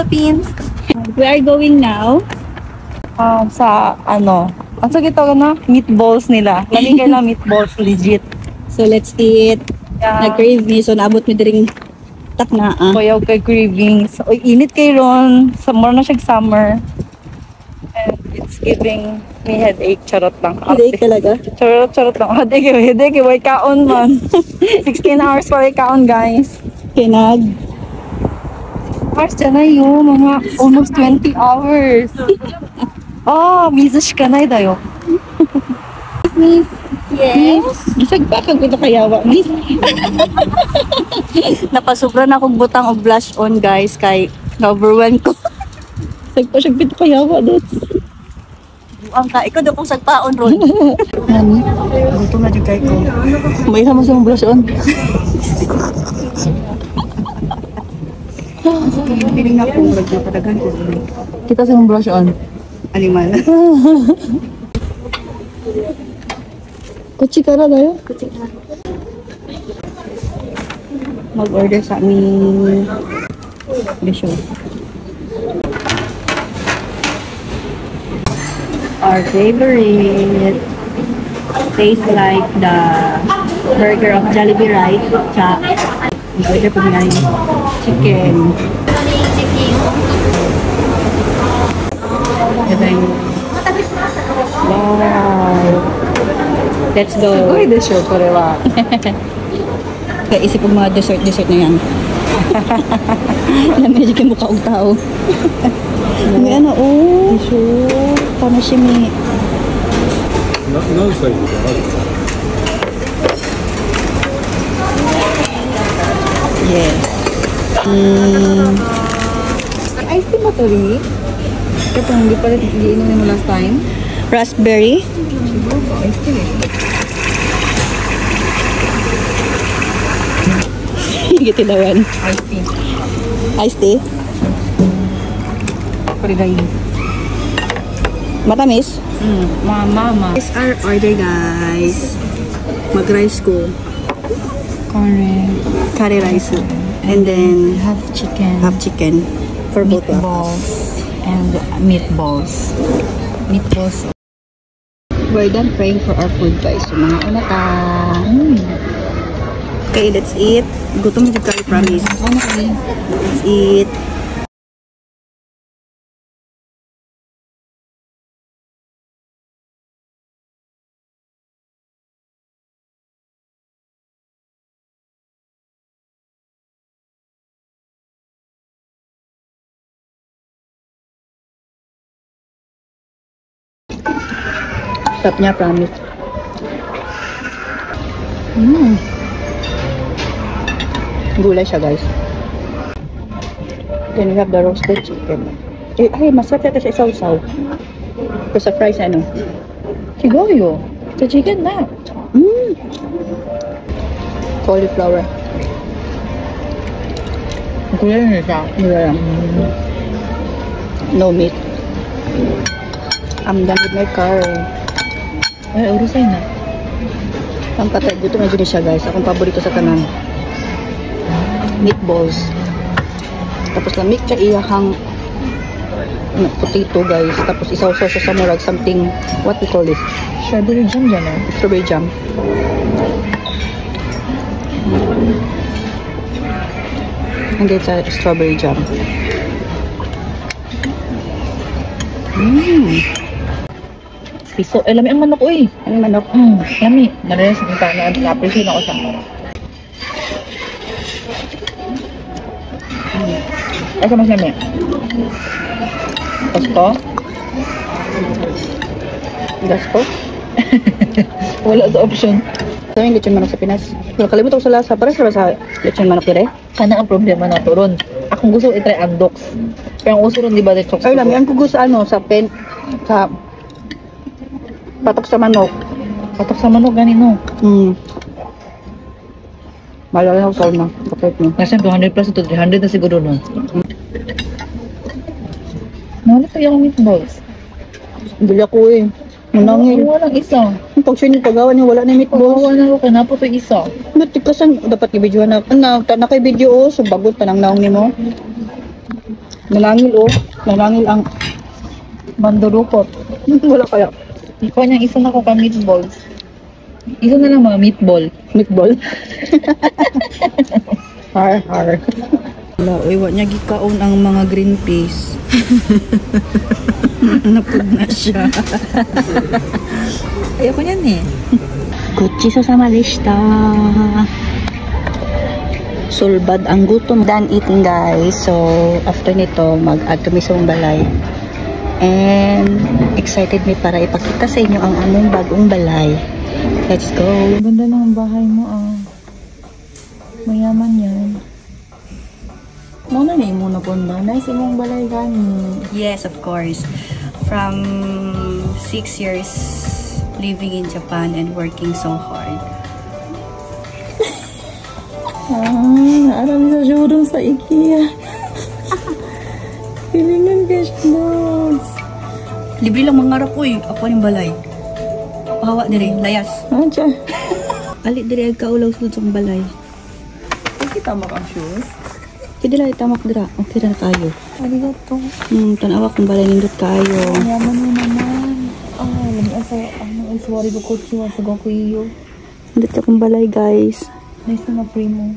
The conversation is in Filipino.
Philippines. We are going now. Sa ano? Ang sakit na meatballs nila. Lamigay lang meatballs legit. So let's eat. Yeah. Nag-crave me, so naabot mi diring takna. Kuyaw kay cravings. Oy, init kay ron. Summer na siya summer. And it's giving me headache. Charot lang. Headache talaga? Charot lang. Headache. Way kaon man. 16 hours pa way kaon, guys. Kinag. Hours dyan na yun. Mga almost 20 hours. Mizushi ka na dayo. Miss. Yes. Gisag pa kag ito kayawa, miss. Napasubra na akong butang og blush on, guys, kay na-overwhelm ko. Sagpa siya pito kayawa, dots. Buang ka. Ikaw daw kong sagpaon, Ron. Nani? Gutom na din kay ko. May sama sa blush on. Piling ako, magpapadagan ko. Kita sa blush on. Animal. Kuchi ka na tayo? Mag-order sa aming bisyo. Our favorite. Tastes like the burger of Jollibee, right? Cha. Mag-order po nga yung chicken. Ito yung... Wow! Let's go! Uy, the show ko rewa. Kaya isip ko mga dessert na yan. Alam medyo kayo mukha og tao. May ano, dessert. Paano siya may... Yes. Ice tea mo to, Lee? Ito, hindi pala iinumin mo last time. Raspberry. Siguro po, ice tea eh. Gitilawan. Ice tea. Iced tea. Parigayin. Matamis. Mama. This is our order, guys. Mag-rice ko. Curry rice. And then Half chicken. half chicken for both of us. And meatballs. Meatballs. We're done praying for our food, guys. So, mga una ta. Okay, let's eat. Gutom na kayo, promise. Let's eat. Sarap niya, promise. Gulay siya, guys. Then we have the roasted chicken. Ay, masarap yata siya isaw-saw. Pero sa fries, ano? Sigoyo. Sa chicken na. Cauliflower. Kuya yun siya. Yeah. No meat. I'm done with my curry. Ay, urusay na. Ang patay, gusto na dyan siya, guys. Akong paborito sa kanan. Meatballs. Tapos lamig siya iyahang potato, guys. Tapos isaw-saw siya sa murag something, what we call this? Strawberry jam dyan eh. Strawberry jam. And it's a strawberry jam. Piso. Eh, lami ang manok ko eh. Ano manok? Lami. Narinig sa kita na na-appreciate ako siya. Asa mas lami? Pasko? Gasko? Wala sa option. Ito yung lechon manok sa Pinas. Wala kalimutan ko sa lasa. Para sa lechon manok dire? Kana ang problema na to ron. Akong gusto i-try andoks. Pero ang uso ron, di ba, the chokes? Ay, lami. Ang kugus sa ano, sa patok sa manok. Patok sa manok, ganino. Malala ko na. Kapit mo. Kasi 200 plus ito, 300 na siguro nun. Nalit pa yung meatballs. Bili ako eh. Manangil. Walang isa. Pag siya yung pagawa niya, wala na meatballs. Pagawa na ako, na po ito isa. Ba't ikasan, dapat i-video na. Na kay video o, so bagot, tanang naong ni mo. Nalangil oh. Nalangil ang Mandurupot. wala kaya. Ikaw niya, isa na ko ka meatballs. Isa na lang mga meatball. Meatball. Har. Wala, wa niya gikaon ang mga green peas. Napud na siya. Ayoko niyan eh. Gochiso sama lista. Sulbad ang gutom. Done eating guys. So, after nito, mag-add kami sa balay. And, excited me para ipakita sa inyo ang among bagong balay. Let's go. Ganda ng bahay mo ah. Mayaman yan. Muna na muna po na. Nice imong balay gani. Yes, of course. From 6 years living in Japan and working so hard. Aram sa showroom sa IKEA. Pilingan cash notes. Libre lang mangarap ko eh. Ako yung balay. Pahawa dire, layas. Ancha. Ali dire ag kaulaw sulod sa balay. Kita mo kang shoes. Kaya dila itamak dira. Okay na kayo. Arigato. Tanawa kung balay nindot kayo. Mayaman mo naman. Lami asa. Sorry ko kutsi wa sa goku iyo. Nindot akong balay guys. Nice na primo.